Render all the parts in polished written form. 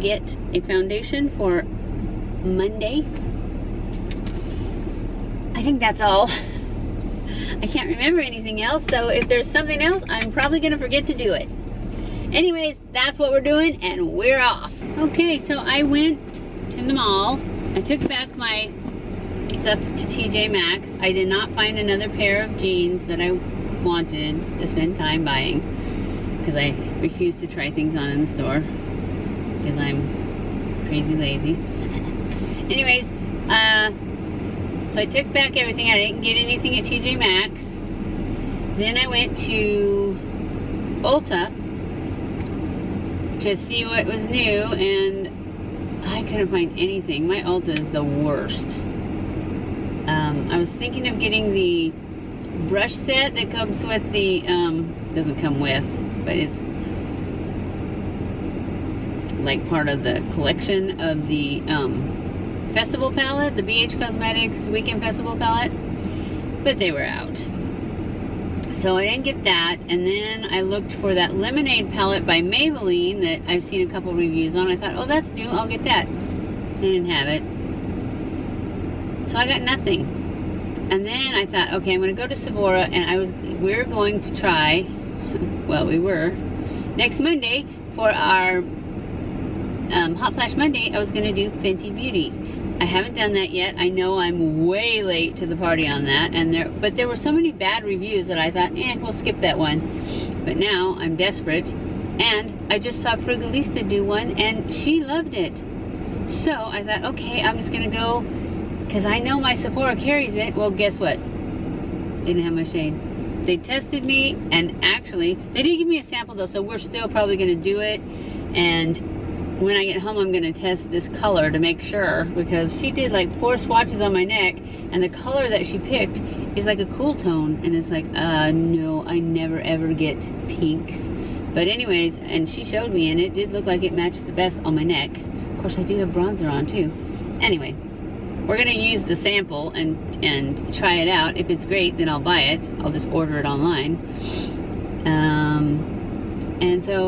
get a foundation for Monday. I think that's all. I can't remember anything else, so if there's something else, I'm probably gonna forget to do it. Anyways, that's what we're doing, and we're off. Okay, so I went to the mall. I took back my stuff to TJ Maxx. I did not find another pair of jeans that I wanted to spend time buying, because I refuse to try things on in the store, because I'm crazy lazy. Anyways, so I took back everything. I didn't get anything at TJ Maxx. Then I went to Ulta to see what was new, and I couldn't find anything. My Ulta is the worst. I was thinking of getting the brush set that comes with the, doesn't come with, but it's like part of the collection of the festival palette, the BH Cosmetics Weekend Festival palette, but they were out. So I didn't get that, and then I looked for that Lemonade palette by Maybelline that I've seen a couple reviews on. I thought, oh, that's new, I'll get that. They didn't have it. So I got nothing. And then I thought, okay, I'm gonna go to Sephora, and we're going to try, well, we were, next Monday for our Hot Flash Monday, I was gonna do Fenty Beauty. I haven't done that yet. I know I'm way late to the party on that, but there were so many bad reviews that I thought, we'll skip that one. But now I'm desperate, and I just saw Frugalista do one, and she loved it. So I thought, okay, I'm just gonna go, because I know my Sephora carries it. Well, guess what? They didn't have my shade. They tested me, and actually, they did give me a sample though, so we're still probably gonna do it. And when I get home, I'm gonna test this color to make sure, because she did like 4 swatches on my neck, and the color that she picked is like a cool tone, and it's like, no, I never ever get pinks. But anyways, and she showed me, and it did look like it matched the best on my neck. Of course, I do have bronzer on too. Anyway, we're gonna use the sample and try it out. If it's great, then I'll buy it. I'll just order it online.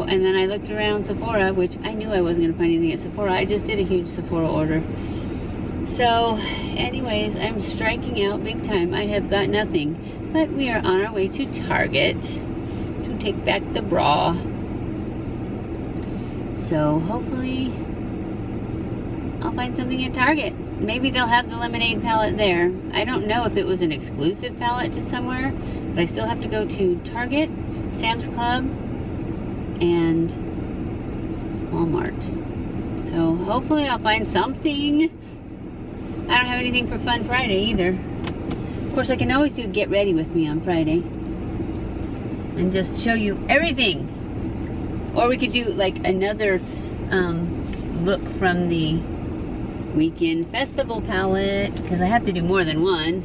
And then I looked around Sephora, which I knew I wasn't gonna find anything at Sephora. I just did a huge Sephora order. So, anyways, I'm striking out big time. I have got nothing, but we are on our way to Target to take back the bra. So hopefully I'll find something at Target. Maybe they'll have the Lemonade palette there. I don't know if it was an exclusive palette to somewhere, but I still have to go to Target, Sam's Club, and Walmart. So hopefully I'll find something. I don't have anything for Fun Friday either. Of course, I can always do Get Ready With Me on Friday and just show you everything. Or we could do like another look from the Weekend Festival palette, because I have to do more than one.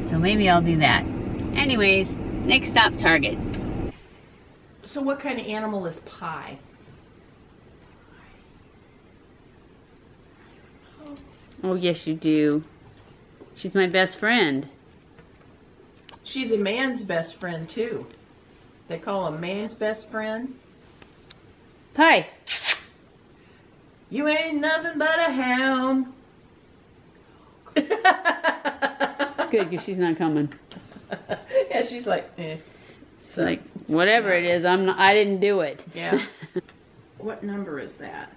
So maybe I'll do that. Anyways, next stop, Target. So what kind of animal is Pie? Oh, yes, you do. She's my best friend. She's a man's best friend, too. They call a man's best friend. Pie. You ain't nothing but a hound. Good, because she's not coming. Yeah, she's like, eh. It's like, whatever it is, I didn't do it. Yeah. What number is that?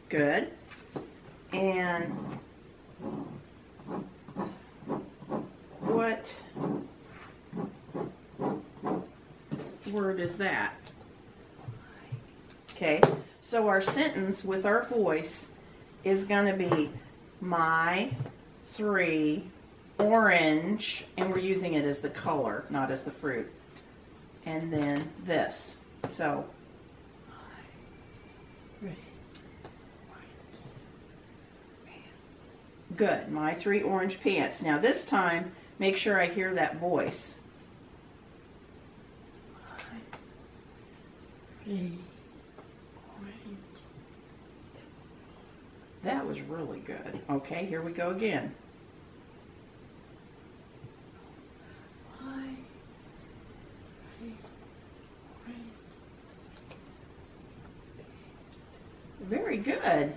Good. And what word is that? Okay, so our sentence with our voice is going to be my 3 orange, and we're using it as the color, not as the fruit. And then this. So, good. My 3 orange pants. Now this time, make sure I hear that voice. That was really good. Okay, here we go again. Very good.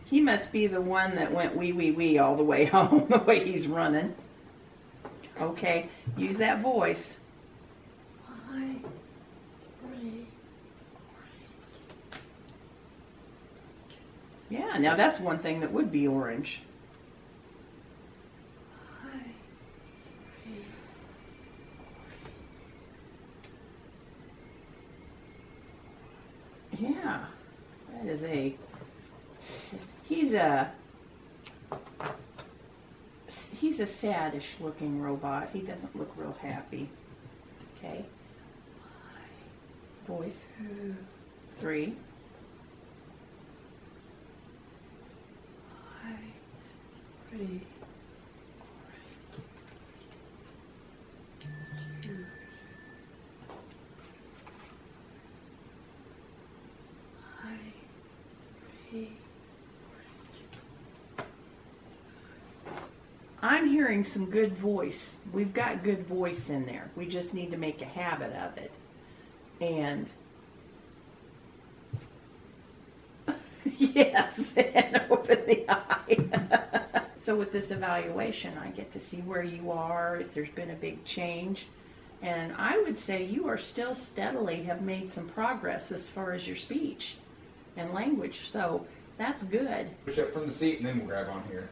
He must be the one that went wee wee wee all the way home, the way he's running. Okay, use that voice. My 3. Yeah, now that's one thing that would be orange. My 3. Yeah, that is he's a saddish looking robot. He doesn't look real happy. Okay. Voice. 3. My 3. 2. My 3. I'm hearing some good voice. We've got good voice in there. We just need to make a habit of it. And yes, and open the eye. So with this evaluation, I get to see where you are, if there's been a big change. And I would say you are still steadily have made some progress as far as your speech and language. So that's good. Push up from the seat and then we'll grab on here.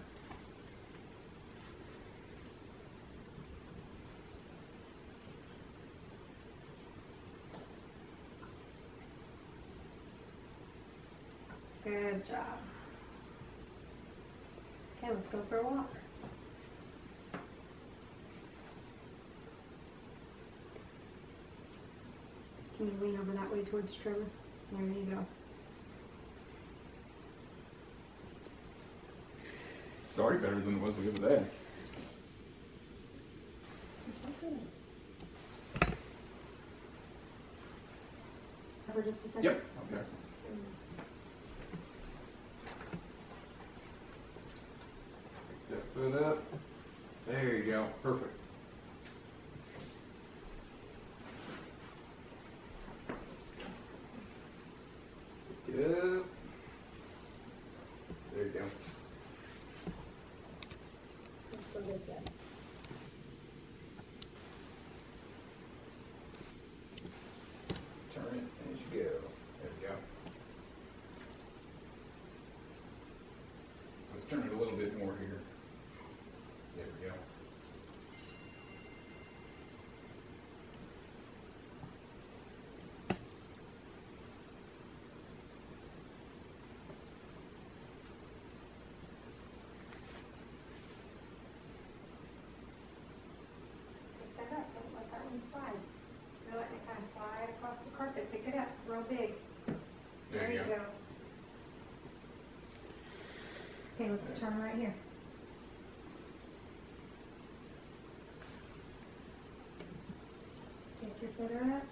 Good job. Okay, let's go for a walk. Can you lean over that way towards Trevor? There you go. It's already better than it was the other day. Cover just a second. Yep. Okay. That foot up. There you go. Perfect. Pick it up. There you go. Let's go this way. Turn it as you go. There we go. Let's turn it a little bit more here. There we go. Pick that up. Don't let that one slide. You're letting it kind of slide across the carpet. Pick it up real big. There you go. Okay, let's turn right here. Take your foot up.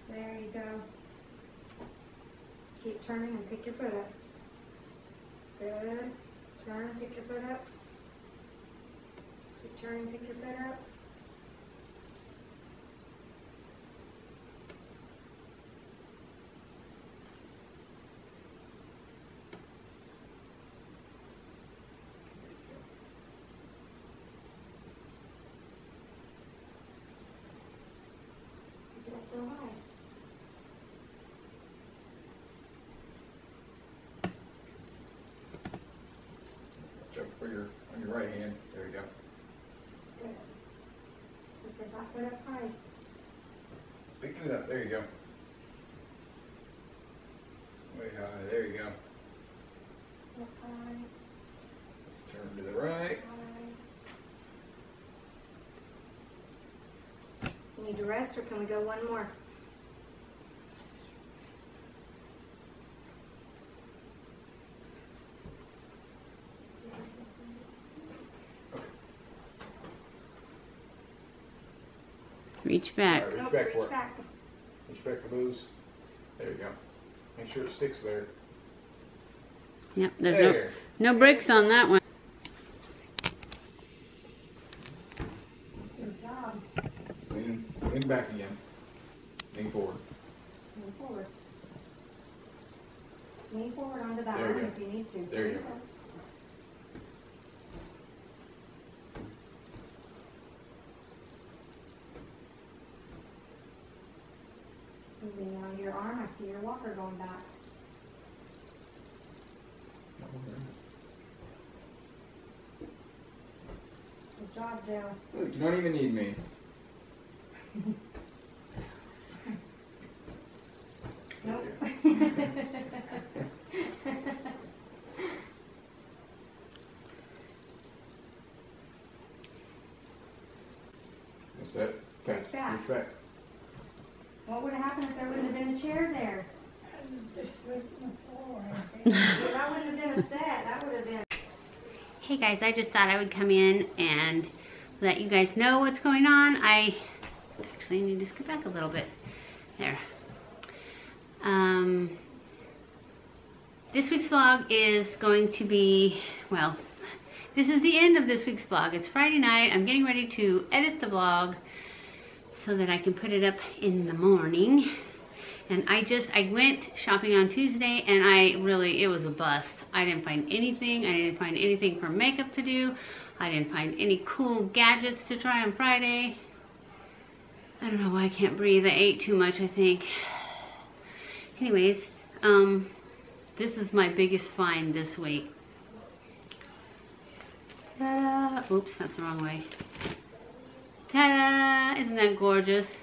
There you go. Keep turning and pick your foot up. Good. Turn, pick your foot up. Keep turning, pick your foot up. Pick it up real high. Check for your on your right hand. There you go. Good. Pick your back foot up high. Picking it up. There you go. Way high. There you go. Up high, Let's turn to the right. high. You need to rest, or can we go one more? Reach back. All right, Nope, reach back for reach it. back. Reach back for those. There you go. Make sure it sticks there. Yep, there's There. no brakes on that one. Good job. Lean back again. Lean forward. Move forward. Lean forward onto that There you arm go. if you need to. There you go. Moving on your arm, I see your walker going back. Good job, Joe. Look, you don't even need me. Nope. That's it. Okay. Reach back. Reach back. What would have happened if there wouldn't have been a chair there? Just sleep on the floor. Well, that wouldn't have been a set. That would have been. Hey guys, I just thought I would come in and let you guys know what's going on. I actually need to scoot back a little bit. There. This week's vlog is going to be, well, this is the end of this week's vlog. It's Friday night. I'm getting ready to edit the vlog so that I can put it up in the morning. And I went shopping on Tuesday and it was a bust. I didn't find anything. I didn't find anything for makeup to do. I didn't find any cool gadgets to try on Friday. I don't know why I can't breathe. I ate too much, I think. Anyways, this is my biggest find this week. Ta-da! Oops, that's the wrong way. Ta-da! Isn't that gorgeous?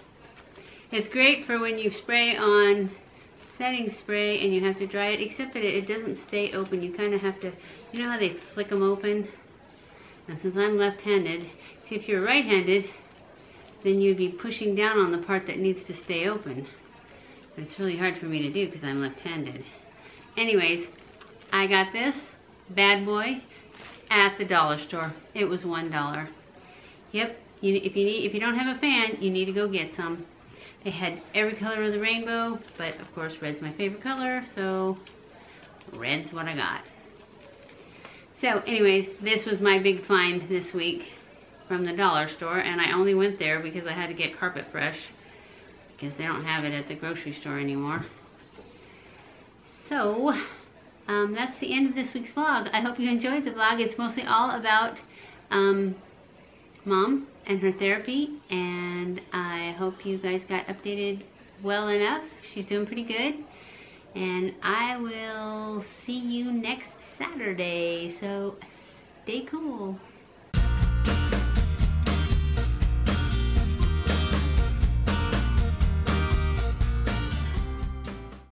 It's great for when you spray on setting spray and you have to dry it, except that it doesn't stay open. You kind of have to, you know how they flick them open? And since I'm left-handed, see, if you're right-handed, then you'd be pushing down on the part that needs to stay open. But it's really hard for me to do because I'm left-handed. Anyways, I got this bad boy at the dollar store. It was $1. Yep, if you don't have a fan, you need to go get some. They had every color of the rainbow, but of course red's my favorite color, so red's what I got. So anyways, this was my big find this week from the dollar store, and I only went there because I had to get Carpet Fresh because they don't have it at the grocery store anymore. So that's the end of this week's vlog. I hope you enjoyed the vlog. It's mostly all about Mom and her therapy, and I hope you guys got updated well enough. She's doing pretty good, and I will see you next Saturday, so stay cool.